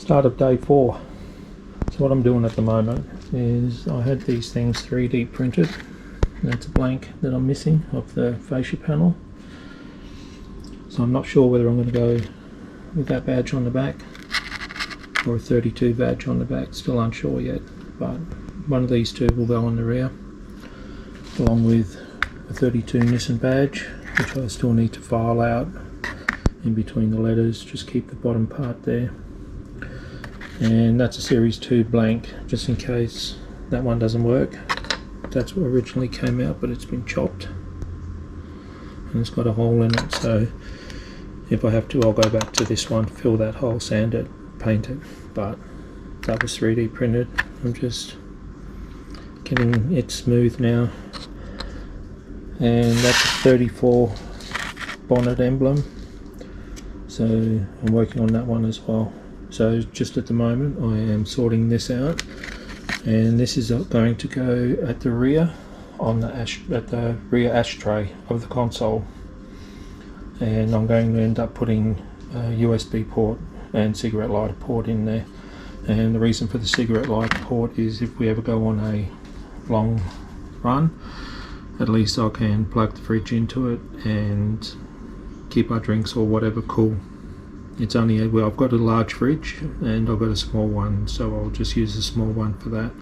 Start of day 4. So what I'm doing at the moment is I had these things 3D printed. That's a blank that I'm missing of the fascia panel. So I'm not sure whether I'm going to go with that badge on the back or a 32 badge on the back, still unsure yet, but one of these two will go on the rear along with a 32 Nissan badge, which I still need to file out in between the letters, just keep the bottom part there. And that's a series 2 blank, just in case that one doesn't work. That's what originally came out, but it's been chopped and it's got a hole in it, so if I have to, I'll go back to this one, fill that hole, sand it, paint it. But that was 3D printed. I'm just getting it smooth now, and that's a 34 bonnet emblem, so I'm working on that one as well. So just at the moment I am sorting this out, and this is going to go at the rear on the rear ashtray of the console, and I'm going to end up putting a USB port and cigarette lighter port in there. And the reason for the cigarette lighter port is if we ever go on a long run, at least I can plug the fridge into it and keep our drinks or whatever cool. It's only well, I've got a large fridge and I've got a small one, so I'll just use the small one for that.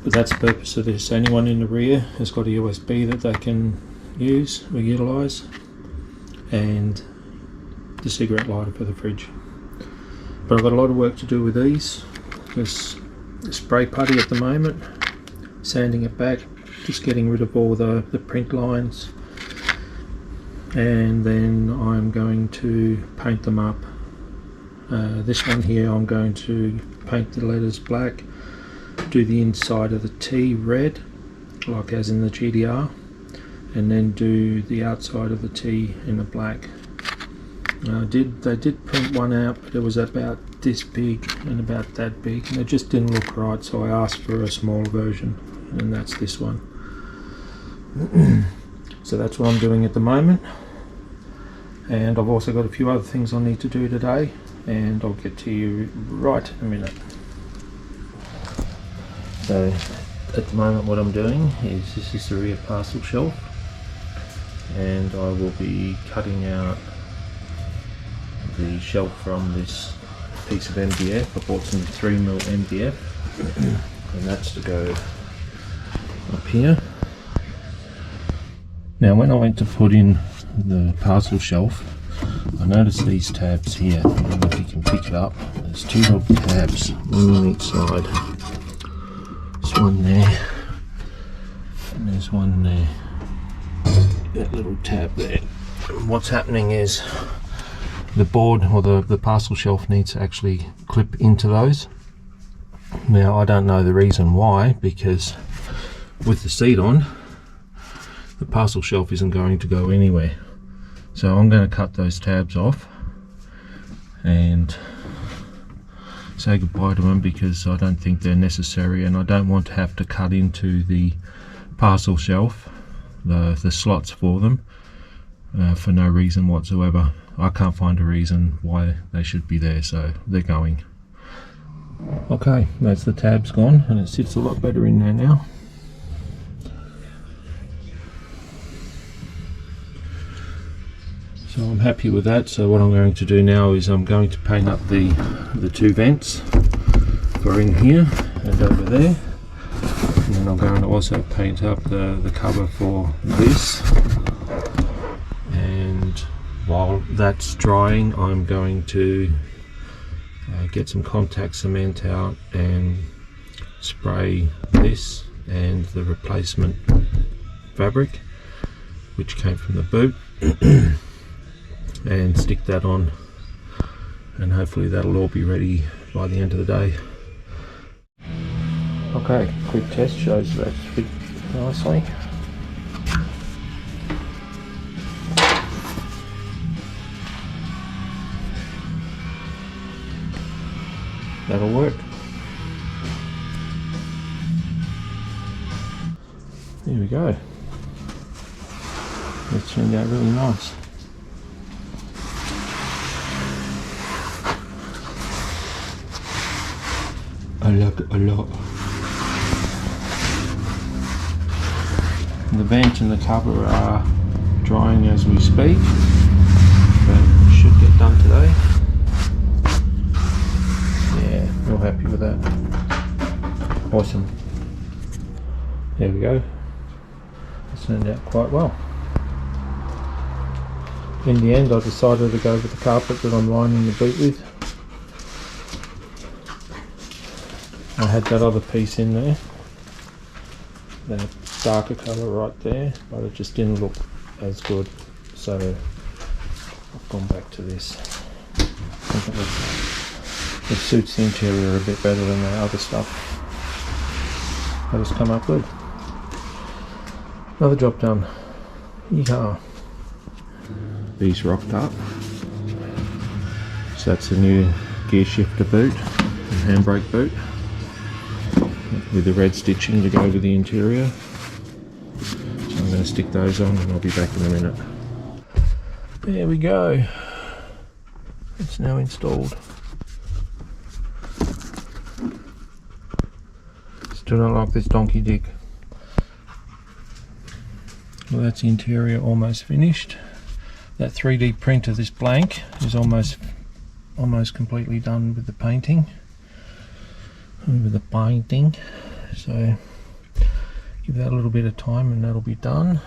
But that's the purpose of this. Anyone in the rear has got a USB that they can use or utilise, and the cigarette lighter for the fridge. But I've got a lot of work to do with these. There's spray putty at the moment, sanding it back, just getting rid of all the print lines, and then I'm going to paint them up. This one here I'm going to paint the letters black, do the inside of the T red, like as in the GDR, and then do the outside of the T in the black. They did print one out, but it was about this big and about that big, and it just didn't look right, so I asked for a smaller version, and that's this one. So that's what I'm doing at the moment, and I've also got a few other things I need to do today, and I'll get to you right in a minute. So at the moment what I'm doing is, this is the rear parcel shelf, and I will be cutting out the shelf from this piece of MDF. I bought some 3mm MDF, and that's to go up here. Now when I went to put in the parcel shelf, I noticed these tabs here. I don't know if you can pick it up. There's two little tabs, one on each side. There's one there, and there's one there. That little tab there. What's happening is the board, or the parcel shelf, needs to actually clip into those. Now I don't know the reason why, because with the seat on, the parcel shelf isn't going to go anywhere. So I'm going to cut those tabs off and say goodbye to them, because I don't think they're necessary, and I don't want to have to cut into the parcel shelf, the slots for them, for no reason whatsoever. I can't find a reason why they should be there, so they're going. Okay, that's the tabs gone, and it sits a lot better in there now. So I'm happy with that. So what I'm going to do now is I'm going to paint up the two vents for in here and over there, and then I'm going to also paint up the cover for this. And while that's drying, I'm going to get some contact cement out and spray this and the replacement fabric, which came from the boot, and stick that on, and hopefully that'll all be ready by the end of the day. Okay, quick test shows that's fit nicely. That'll work. There we go. It turned out really nice. I like it a lot. The vent and the cover are drying as we speak, but it should get done today. Yeah, real happy with that. Awesome. There we go. It's turned out quite well. In the end, I decided to go with the carpet that I'm lining the boot with. I had that other piece in there, that darker colour right there, but it just didn't look as good, so I've gone back to this. I think it suits the interior a bit better than the other stuff, but it's come up good. Another job done. Yeehaw. These rocked up, so that's a new gear shifter boot and handbrake boot with the red stitching to go with the interior. So I'm going to stick those on and I'll be back in a minute. There we go, it's now installed. Still don't like this donkey dick. Well, that's the interior almost finished. That 3D print of this blank is almost completely done with the painting. So give that a little bit of time and that'll be done.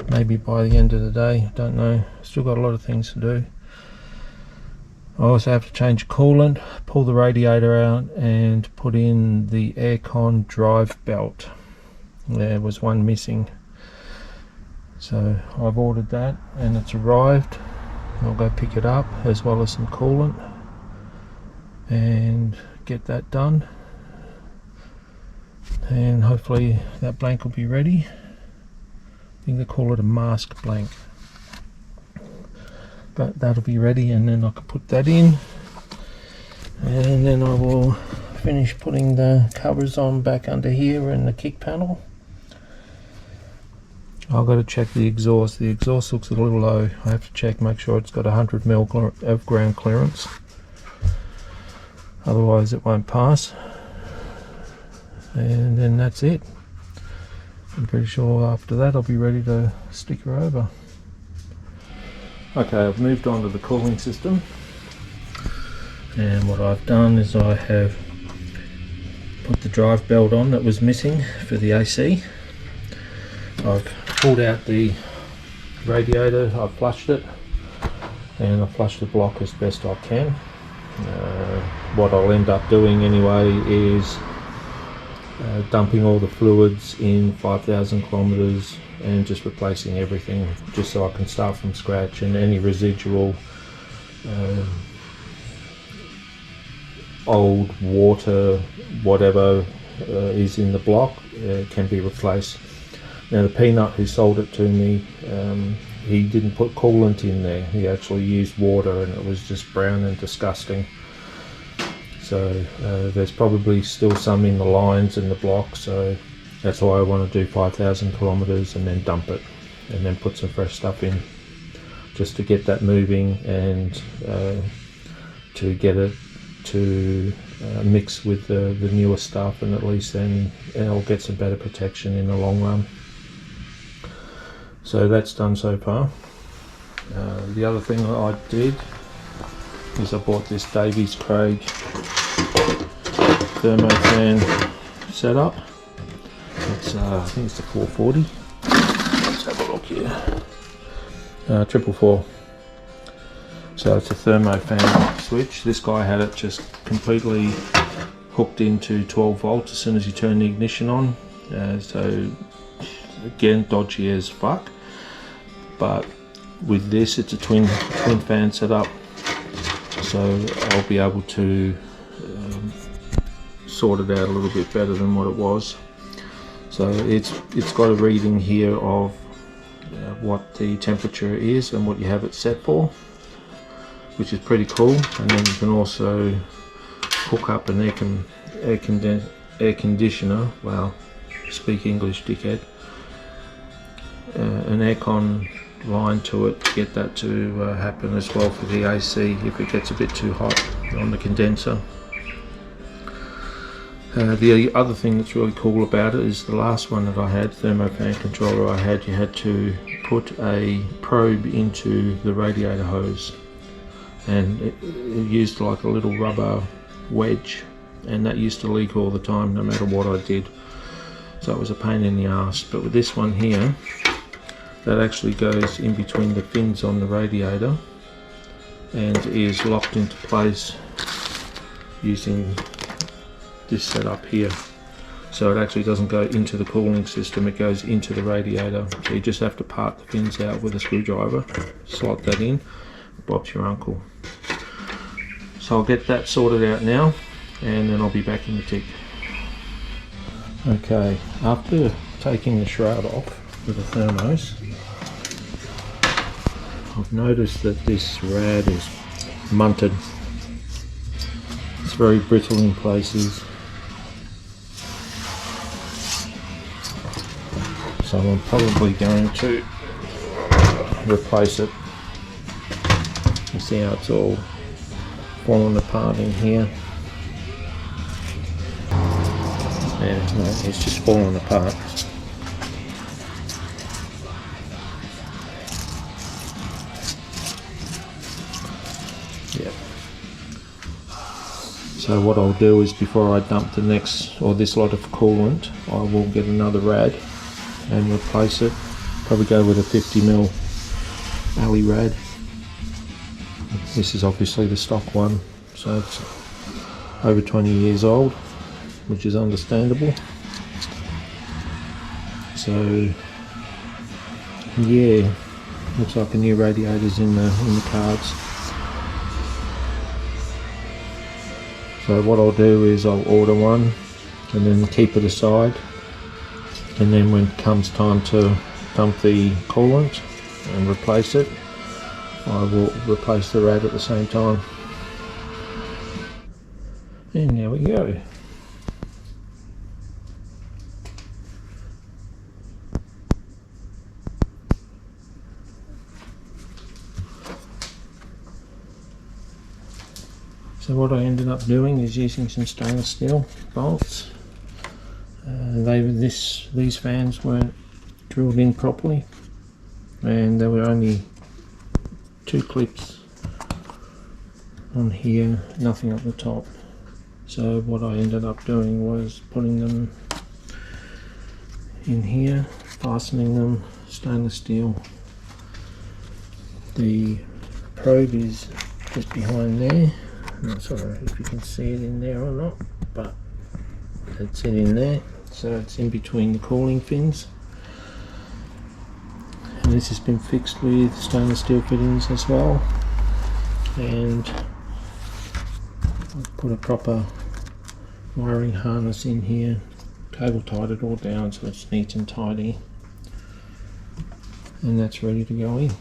Maybe by the end of the day, don't know. Still got a lot of things to do. I also have to change coolant, pull the radiator out and put in the aircon drive belt. There was one missing. So I've ordered that and it's arrived. I'll go pick it up as well as some coolant and get that done, and hopefully that blank will be ready. I think they call it a mask blank, but that'll be ready and then I can put that in, and then I will finish putting the covers on back under here and the kick panel. I've got to check the exhaust. The exhaust looks a little low. I have to check, make sure it's got 100 mil of ground clearance. Otherwise it won't pass. And then that's it. I'm pretty sure after that I'll be ready to stick her over. Okay, I've moved on to the cooling system. And what I've done is I have put the drive belt on that was missing for the AC. I've pulled out the radiator, I've flushed it, and I've flushed the block as best I can. What I'll end up doing anyway is dumping all the fluids in 5,000 kilometers and just replacing everything, just so I can start from scratch, and any residual old water, whatever is in the block can be replaced. Now the peanut who sold it to me, he didn't put coolant in there, he actually used water and it was just brown and disgusting. So there's probably still some in the lines in the block, so that's why I want to do 5,000 kilometers and then dump it and then put some fresh stuff in, just to get that moving and to get it to mix with the newer stuff, and at least then it'll get some better protection in the long run. So that's done so far. The other thing that I did is I bought this Davies Craig Thermo fan setup. It's I think it's the 440. Let's have a look here. 444. So it's a Thermo fan switch. This guy had it just completely hooked into 12 volts as soon as you turn the ignition on. So again, dodgy as fuck. But with this, it's a twin fan setup, so I'll be able to sort it out a little bit better than what it was. So it's got a reading here of what the temperature is and what you have it set for, which is pretty cool. And then you can also hook up an air conditioner. Wow, speak English, dickhead. An aircon line to it to get that to happen as well for the AC if it gets a bit too hot on the condenser. The other thing that's really cool about it is the last one that I had, Thermo fan controller I had, you had to put a probe into the radiator hose, and it used like a little rubber wedge, and that used to leak all the time no matter what I did, so it was a pain in the ass. But with this one here, that actually goes in between the fins on the radiator and is locked into place using this setup here. So it actually doesn't go into the cooling system, it goes into the radiator. So you just have to part the fins out with a screwdriver, slot that in, Bob's your uncle. So I'll get that sorted out now, and then I'll be back in the tick. Okay, after taking the shroud off with the thermos, I've noticed that this rad is munted. It's very brittle in places. So I'm probably going to replace it. You see how it's all falling apart in here? Yeah, no, it's just falling apart. Yep. So what I'll do is, before I dump the next, or this lot of coolant, I will get another rad and replace it. Probably go with a 50mm alley rad. This is obviously the stock one, so it's over 20 years old, which is understandable. So yeah, looks like a new radiator's in the cards. So what I'll do is I'll order one and then keep it aside, and then when it comes time to dump the coolant and replace it, I will replace the rad at the same time. And there we go. So what I ended up doing is using some stainless steel bolts. These fans weren't drilled in properly, and there were only 2 clips on here, nothing up the top. So what I ended up doing was putting them in here, fastening them, stainless steel. The probe is just behind there. I'm not sure if you can see it in there or not, but it's in there. So it's in between the cooling fins. And this has been fixed with stainless steel fittings as well. And I've put a proper wiring harness in here, cable tied it all down so it's neat and tidy. And that's ready to go in.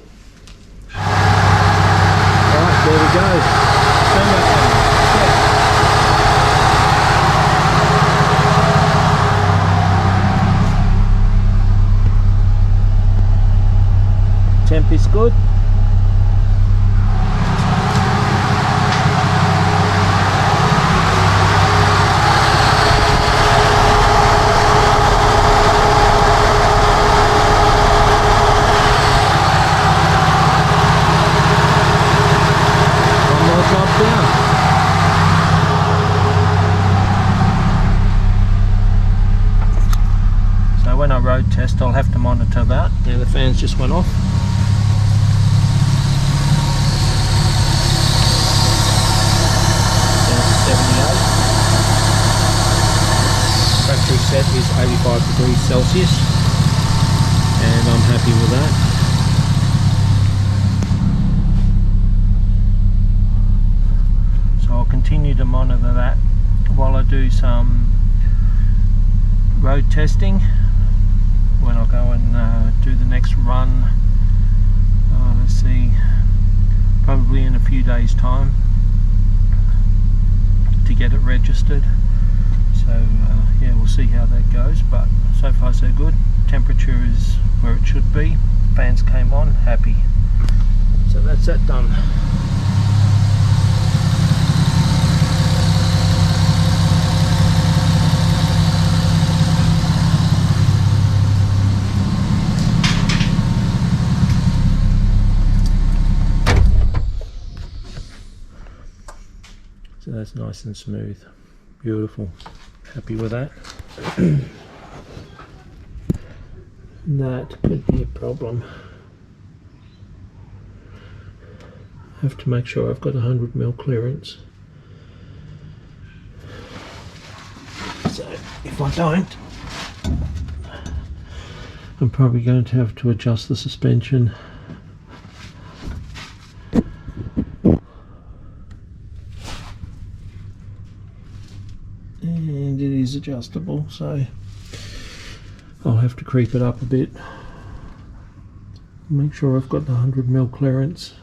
Alright, there we go. Temp is good. One more drop down. So when I road test, I'll have to monitor that. Now the fans just went off. Factory set is 85 degrees Celsius, and I'm happy with that. So I'll continue to monitor that while I do some road testing. When I go and do the next run, let's see, probably in a few days time, to get it registered. So yeah, we'll see how that goes, but so far so good. Temperature is where it should be. Fans came on, happy. So that's that done. So that's nice and smooth. Beautiful. Happy with that. That could be a problem. Have to make sure I've got 100mm clearance. So if I don't, I'm probably going to have to adjust the suspension. And it is adjustable, so I'll have to creep it up a bit. Make sure I've got the 100mm clearance.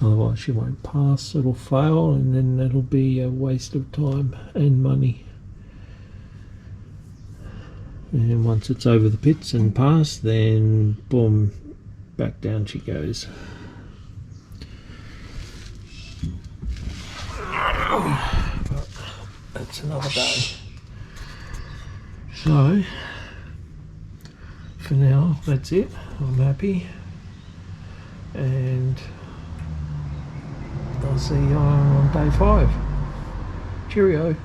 Otherwise she won't pass, it'll fail, and then that'll be a waste of time and money. And once it's over the pits and passed, then boom, back down she goes. But that's another day. So for now that's it. I'm happy, and I'll see you on day 5. Cheerio.